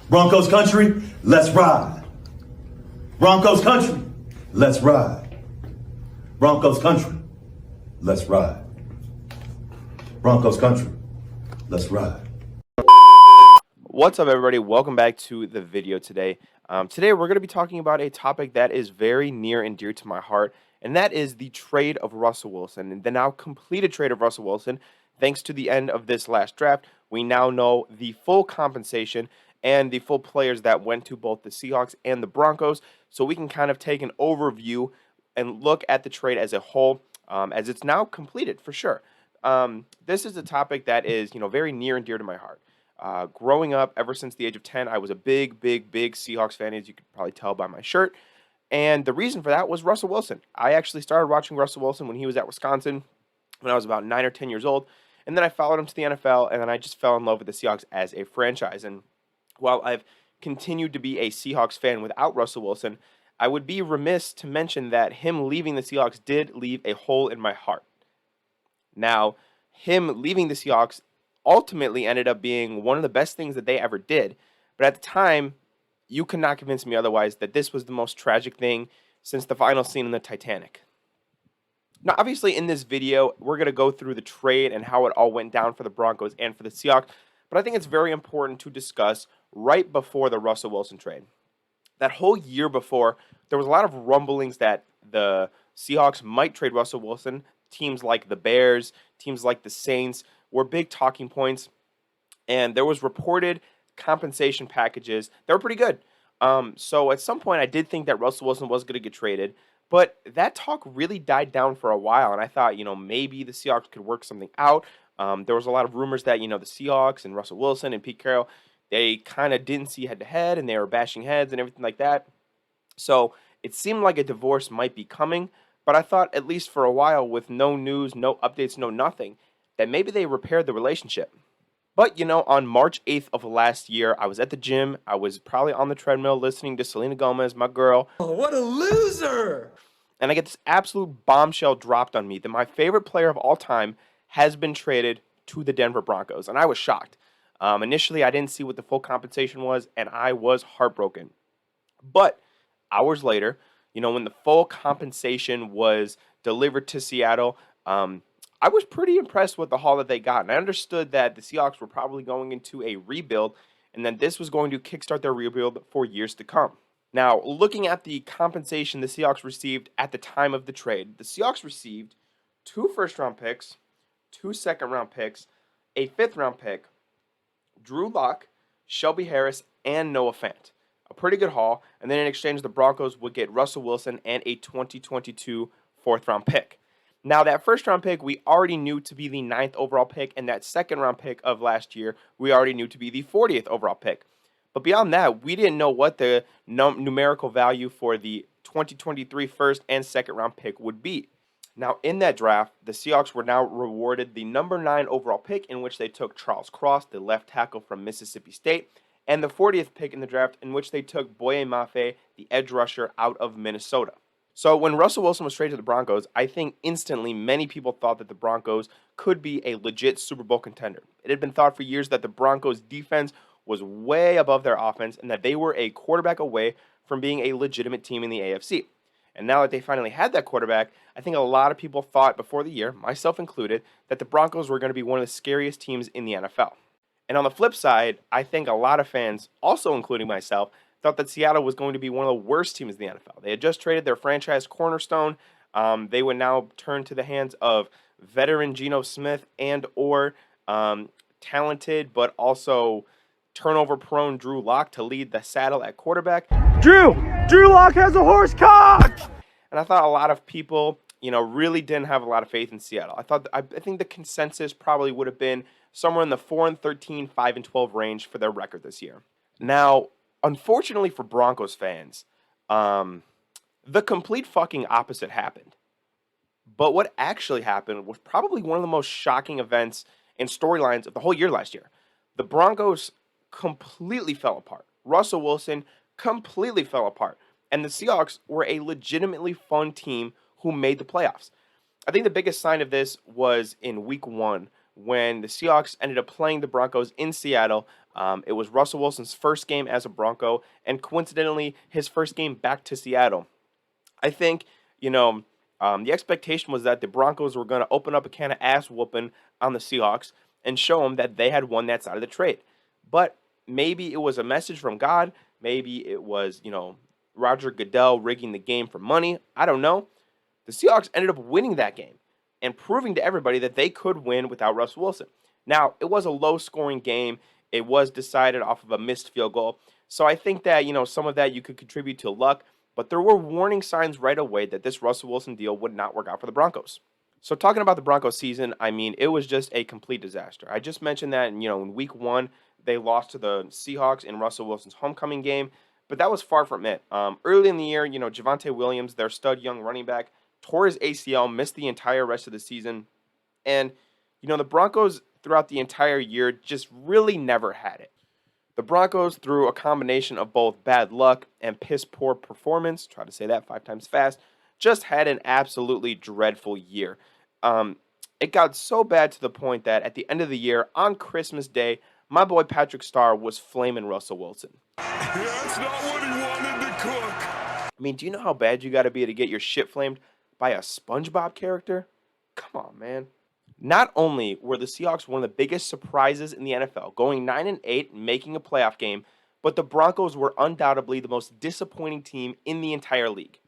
Broncos country, let's ride. Broncos country, let's ride. Broncos country, let's ride. Broncos country, let's ride. What's up, everybody? Welcome back to the video today. Today we're going to be talking about a topic that is very near and dear to my heart, and that is the trade of Russell Wilson, and the now completed trade of Russell Wilson. Thanks to the end of this last draft, we now know the full compensation and the full players that went to both the Seahawks and the Broncos, so we can kind of take an overview and look at the trade as a whole, as it's now completed for sure. This is a topic that is, very near and dear to my heart. Growing up, ever since the age of 10, I was a big Seahawks fan, as you could probably tell by my shirt. And the reason for that was Russell Wilson. I actually started watching Russell Wilson when he was at Wisconsin when I was about 9 or 10 years old. And then I followed him to the NFL, and then I just fell in love with the Seahawks as a franchise. And while I've continued to be a Seahawks fan without Russell Wilson, I would be remiss to mention that him leaving the Seahawks did leave a hole in my heart. Now, him leaving the Seahawks ultimately ended up being one of the best things that they ever did. But at the time, you could not convince me otherwise that this was the most tragic thing since the final scene in the Titanic. Now, obviously, in this video, we're going to go through the trade and how it all went down for the Broncos and for the Seahawks. But I think it's very important to discuss right before the Russell Wilson trade. That whole year before, there was a lot of rumblings that the Seahawks might trade Russell Wilson. Teams like the Bears, teams like the Saints were big talking points. And there was reported compensation packages that were pretty good. So at some point, I did think that Russell Wilson was going to get traded. But that talk really died down for a while. And I thought, maybe the Seahawks could work something out. There was a lot of rumors that, the Seahawks and Russell Wilson and Pete Carroll, they kind of didn't see head-to-head, and they were bashing heads and everything like that. So it seemed like a divorce might be coming, but I thought, at least for a while, with no news, no updates, no nothing, that maybe they repaired the relationship. But, on March 8th of last year, I was at the gym. I was probably on the treadmill listening to Selena Gomez, my girl. Oh, what a loser! And I get this absolute bombshell dropped on me that my favorite player of all time has been traded to the Denver Broncos. And I was shocked. Initially, I didn't see what the full compensation was, and I was heartbroken. But hours later, when the full compensation was delivered to Seattle, I was pretty impressed with the haul that they got. And I understood that the Seahawks were probably going into a rebuild, and that this was going to kickstart their rebuild for years to come. Now, looking at the compensation the Seahawks received at the time of the trade, the Seahawks received 2 first-round picks, 2 second-round picks, a 5th-round pick, Drew Lock, Shelby Harris, and Noah Fant. A pretty good haul. And then in exchange, the Broncos would get Russell Wilson and a 2022 4th-round pick. Now, that first-round pick, we already knew to be the 9th overall pick, and that second-round pick of last year, we already knew to be the 40th overall pick. But beyond that, we didn't know what the numerical value for the 2023 first and second-round pick would be. Now, in that draft, the Seahawks were now rewarded the number 9 overall pick, in which they took Charles Cross, the left tackle from Mississippi State, and the 40th pick in the draft, in which they took Boye Mafe, the edge rusher out of Minnesota. So when Russell Wilson was traded to the Broncos, I think instantly many people thought that the Broncos could be a legit Super Bowl contender. It had been thought for years that the Broncos' defense was way above their offense and that they were a quarterback away from being a legitimate team in the AFC. And now that they finally had that quarterback, I think a lot of people thought before the year, myself included, that the Broncos were going to be one of the scariest teams in the NFL. And on the flip side, I think a lot of fans, also including myself, thought that Seattle was going to be one of the worst teams in the NFL. They had just traded their franchise cornerstone. They would now turn to the hands of veteran Geno Smith and or talented but also turnover-prone Drew Lock to lead the saddle at quarterback. Drew Lock has a horse cock! And I thought a lot of people, really didn't have a lot of faith in Seattle. I think the consensus probably would have been somewhere in the 4-13, 5-12 range for their record this year. Now, unfortunately for Broncos fans, the complete fucking opposite happened. But what actually happened was probably one of the most shocking events and storylines of the whole year last year. The Broncos completely fell apart. Russell Wilson completely fell apart. And the Seahawks were a legitimately fun team who made the playoffs. I think the biggest sign of this was in week 1 when the Seahawks ended up playing the Broncos in Seattle. It was Russell Wilson's first game as a Bronco, and coincidentally, his first game back to Seattle. I think, the expectation was that the Broncos were going to open up a can of ass whooping on the Seahawks and show them that they had won that side of the trade. But maybe it was a message from God. Maybe it was, Roger Goodell rigging the game for money. I don't know. The Seahawks ended up winning that game and proving to everybody that they could win without Russell Wilson. Now, it was a low-scoring game. It was decided off of a missed field goal. So I think that, some of that you could contribute to luck. But there were warning signs right away that this Russell Wilson deal would not work out for the Broncos. So talking about the Broncos season, it was just a complete disaster. I just mentioned that, in week 1, they lost to the Seahawks in Russell Wilson's homecoming game. But that was far from it. Early in the year, Javonte Williams, their stud young running back, tore his ACL, missed the entire rest of the season. And, the Broncos throughout the entire year just really never had it. The Broncos, through a combination of both bad luck and piss-poor performance, try to say that 5 times fast, just had an absolutely dreadful year. It got so bad to the point that at the end of the year, on Christmas Day, my boy Patrick Starr was flaming Russell Wilson. That's not what he wanted to cook. Do you know how bad you got to be to get your shit flamed by a SpongeBob character? Come on, man. Not only were the Seahawks one of the biggest surprises in the NFL, going 9-8 and making a playoff game, but the Broncos were undoubtedly the most disappointing team in the entire league.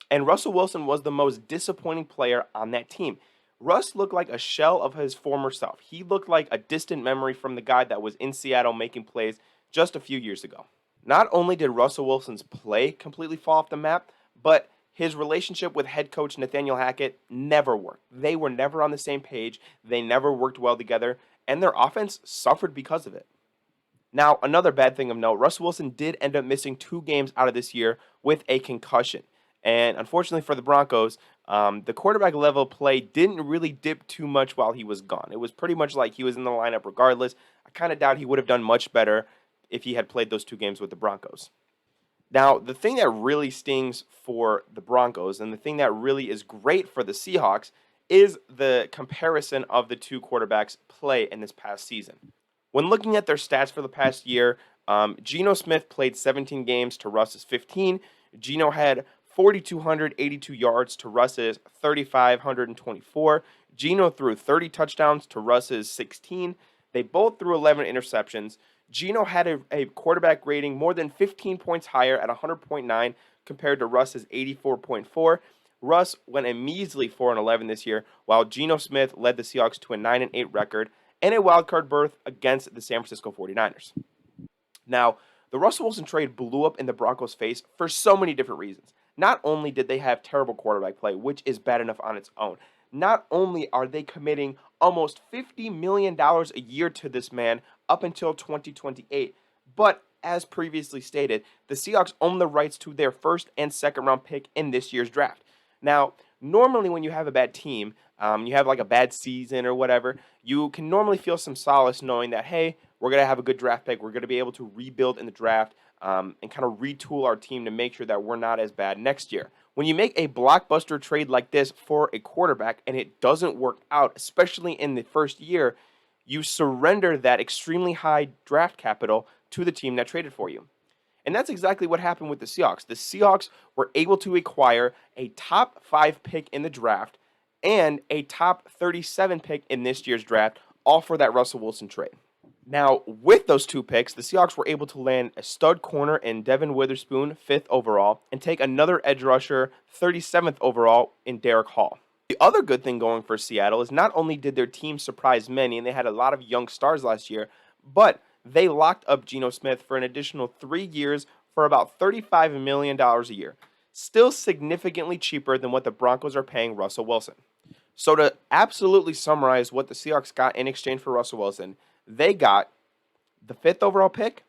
And Russell Wilson was the most disappointing player on that team. Russ looked like a shell of his former self. He looked like a distant memory from the guy that was in Seattle making plays just a few years ago. Not only did Russell Wilson's play completely fall off the map, but his relationship with head coach Nathaniel Hackett never worked. They were never on the same page. They never worked well together, and their offense suffered because of it. Now, another bad thing of note, Russell Wilson did end up missing 2 games out of this year with a concussion. And unfortunately for the Broncos, the quarterback level play didn't really dip too much while he was gone. It was pretty much like he was in the lineup regardless. I kind of doubt he would have done much better if he had played those 2 games with the Broncos. Now, the thing that really stings for the Broncos and the thing that really is great for the Seahawks is the comparison of the 2 quarterbacks' play in this past season. When looking at their stats for the past year, Geno Smith played 17 games to Russ's 15. Geno had 4,282 yards to Russ's 3,524. Geno threw 30 touchdowns to Russ's 16. They both threw 11 interceptions. Geno had a quarterback rating more than 15 points higher at 100.9 compared to Russ's 84.4. Russ went a measly 4-11 this year, while Geno Smith led the Seahawks to a 9-8 record and a wildcard berth against the San Francisco 49ers. Now, the Russell Wilson trade blew up in the Broncos' face for so many different reasons. Not only did they have terrible quarterback play, which is bad enough on its own, not only are they committing almost $50 million a year to this man up until 2028, but as previously stated, the Seahawks own the rights to their first and second round pick in this year's draft. Now, normally when you have a bad team, you have like a bad season or whatever, you can normally feel some solace knowing that, hey, we're going to have a good draft pick. We're going to be able to rebuild in the draft and kind of retool our team to make sure that we're not as bad next year. When you make a blockbuster trade like this for a quarterback and it doesn't work out, especially in the first year, you surrender that extremely high draft capital to the team that traded for you. And that's exactly what happened with the Seahawks. The Seahawks were able to acquire a top 5 pick in the draft and a top 37 pick in this year's draft, all for that Russell Wilson trade. Now, with those 2 picks, the Seahawks were able to land a stud corner in Devin Witherspoon, 5th overall, and take another edge rusher, 37th overall, in Derek Hall. The other good thing going for Seattle is not only did their team surprise many, and they had a lot of young stars last year, but they locked up Geno Smith for an additional 3 years for about $35 million a year. Still significantly cheaper than what the Broncos are paying Russell Wilson. So to absolutely summarize what the Seahawks got in exchange for Russell Wilson, they got the 5th overall pick,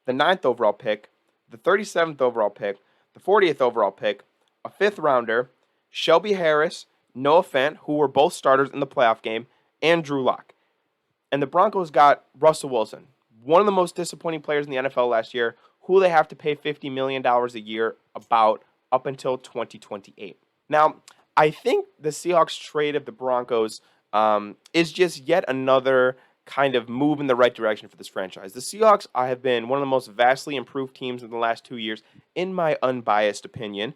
the 9th overall pick, the 37th overall pick, the 40th overall pick, a 5th rounder, Shelby Harris, Noah Fant, who were both starters in the playoff game, and Drew Lock. And the Broncos got Russell Wilson, one of the most disappointing players in the NFL last year, who they have to pay $50 million a year about up until 2028. Now, I think the Seahawks trade of the Broncos is just yet another kind of move in the right direction for this franchise. The Seahawks have been one of the most vastly improved teams in the last 2 years, in my unbiased opinion.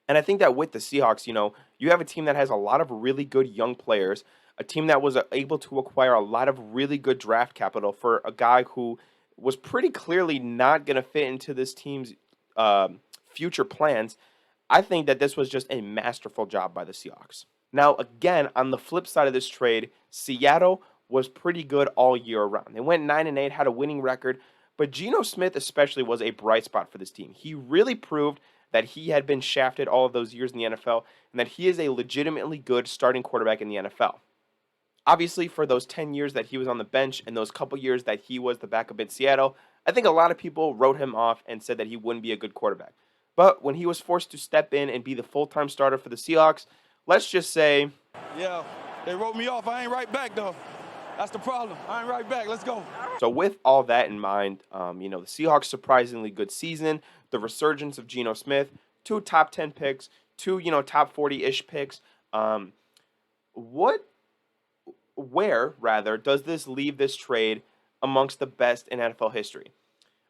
And I think that with the Seahawks, you have a team that has a lot of really good young players, a team that was able to acquire a lot of really good draft capital for a guy who was pretty clearly not going to fit into this team's future plans. I think that this was just a masterful job by the Seahawks. Now, again, on the flip side of this trade, Seattle was pretty good all year around. They went 9-8, had a winning record, but Geno Smith especially was a bright spot for this team. He really proved that he had been shafted all of those years in the NFL and that he is a legitimately good starting quarterback in the NFL. Obviously, for those 10 years that he was on the bench and those couple years that he was the backup in Seattle, I think a lot of people wrote him off and said that he wouldn't be a good quarterback. But when he was forced to step in and be the full-time starter for the Seahawks, let's just say... Yeah, they wrote me off. I ain't right back, though. That's the problem. I ain't right back. Let's go. So with all that in mind, the Seahawks' surprisingly good season, the resurgence of Geno Smith, 2 top 10 picks, 2, top 40-ish picks. Where does this leave this trade amongst the best in NFL history?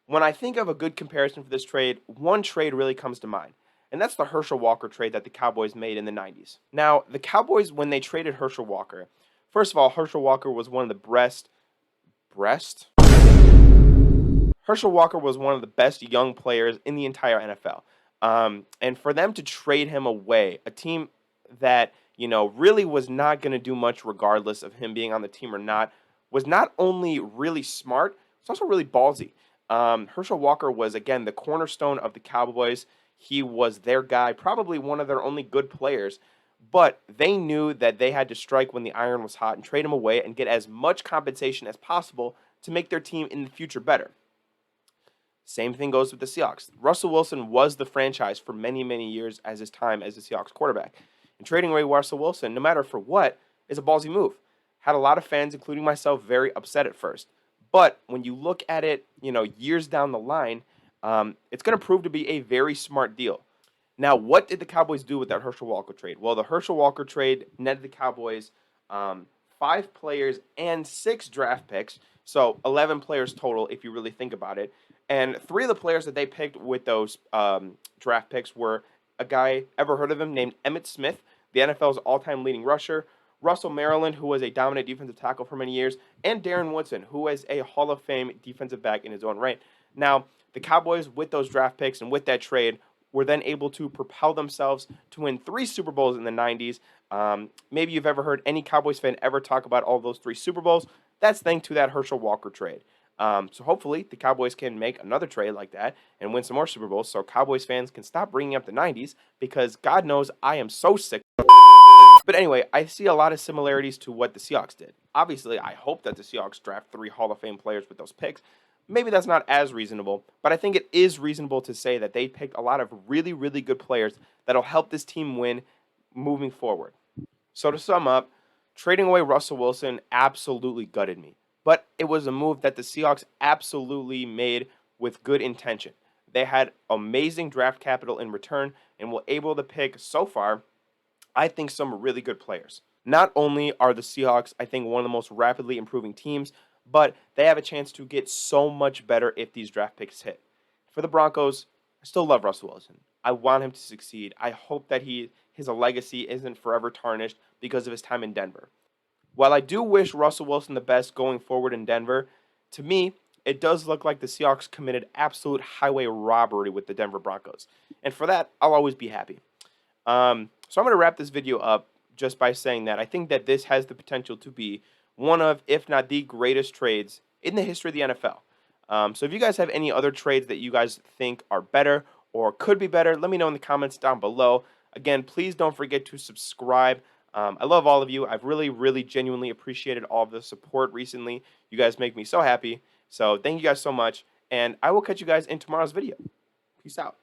When I think of a good comparison for this trade, one trade really comes to mind, and that's the Herschel Walker trade that the Cowboys made in the 90s. Now, the Cowboys, when they traded Herschel Walker, first of all, Herschel Walker was one of the Herschel Walker was one of the best young players in the entire NFL. And for them to trade him away, a team that, really was not going to do much regardless of him being on the team or not, was not only really smart, it's also really ballsy. Herschel Walker was, again, the cornerstone of the Cowboys. He was their guy, probably one of their only good players. But they knew that they had to strike when the iron was hot and trade him away and get as much compensation as possible to make their team in the future better. Same thing goes with the Seahawks. Russell Wilson was the franchise for many, many years as his time as the Seahawks quarterback. And trading away Russell Wilson, no matter for what, is a ballsy move. Had a lot of fans, including myself, very upset at first. But when you look at it, years down the line, it's going to prove to be a very smart deal. Now, what did the Cowboys do with that Herschel Walker trade? Well, the Herschel Walker trade netted the Cowboys 5 players and 6 draft picks, so 11 players total if you really think about it. And 3 of the players that they picked with those draft picks were a guy, ever heard of him, named Emmitt Smith, the NFL's all-time leading rusher, Russell Maryland, who was a dominant defensive tackle for many years, and Darren Woodson, who was a Hall of Fame defensive back in his own right. Now, the Cowboys, with those draft picks and with that trade, were then able to propel themselves to win 3 Super Bowls in the 90s. Maybe you've ever heard any Cowboys fan ever talk about all those 3 Super Bowls. That's thanks to that Herschel Walker trade. So hopefully the Cowboys can make another trade like that and win some more Super Bowls so Cowboys fans can stop bringing up the 90s because God knows I am so sick. But anyway, I see a lot of similarities to what the Seahawks did. Obviously, I hope that the Seahawks draft 3 Hall of Fame players with those picks. Maybe that's not as reasonable, but I think it is reasonable to say that they picked a lot of really, really good players that'll help this team win moving forward. So to sum up, trading away Russell Wilson absolutely gutted me. But it was a move that the Seahawks absolutely made with good intention. They had amazing draft capital in return and were able to pick, so far, I think, some really good players. Not only are the Seahawks, I think, one of the most rapidly improving teams, but they have a chance to get so much better if these draft picks hit. For the Broncos, I still love Russell Wilson. I want him to succeed. I hope that his legacy isn't forever tarnished because of his time in Denver. While I do wish Russell Wilson the best going forward in Denver, to me, it does look like the Seahawks committed absolute highway robbery with the Denver Broncos. And for that, I'll always be happy. So I'm going to wrap this video up just by saying that I think that this has the potential to be one of, if not the greatest trades in the history of the NFL. So if you guys have any other trades that you guys think are better or could be better, let me know in the comments down below. Again, please don't forget to subscribe. I love all of you. I've really, really genuinely appreciated all of the support recently. You guys make me so happy. So thank you guys so much. And I will catch you guys in tomorrow's video. Peace out.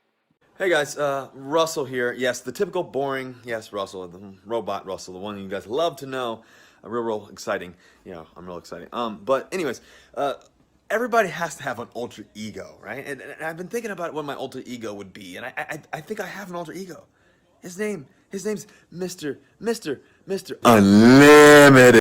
Hey guys, Russell here. Yes, the typical boring, yes, Russell, the robot Russell, the one you guys love to know. Real exciting. I'm real exciting. But anyways, everybody has to have an alter ego, right? And I've been thinking about what my alter ego would be, and I think I have an alter ego. His name's Mr. Unlimited.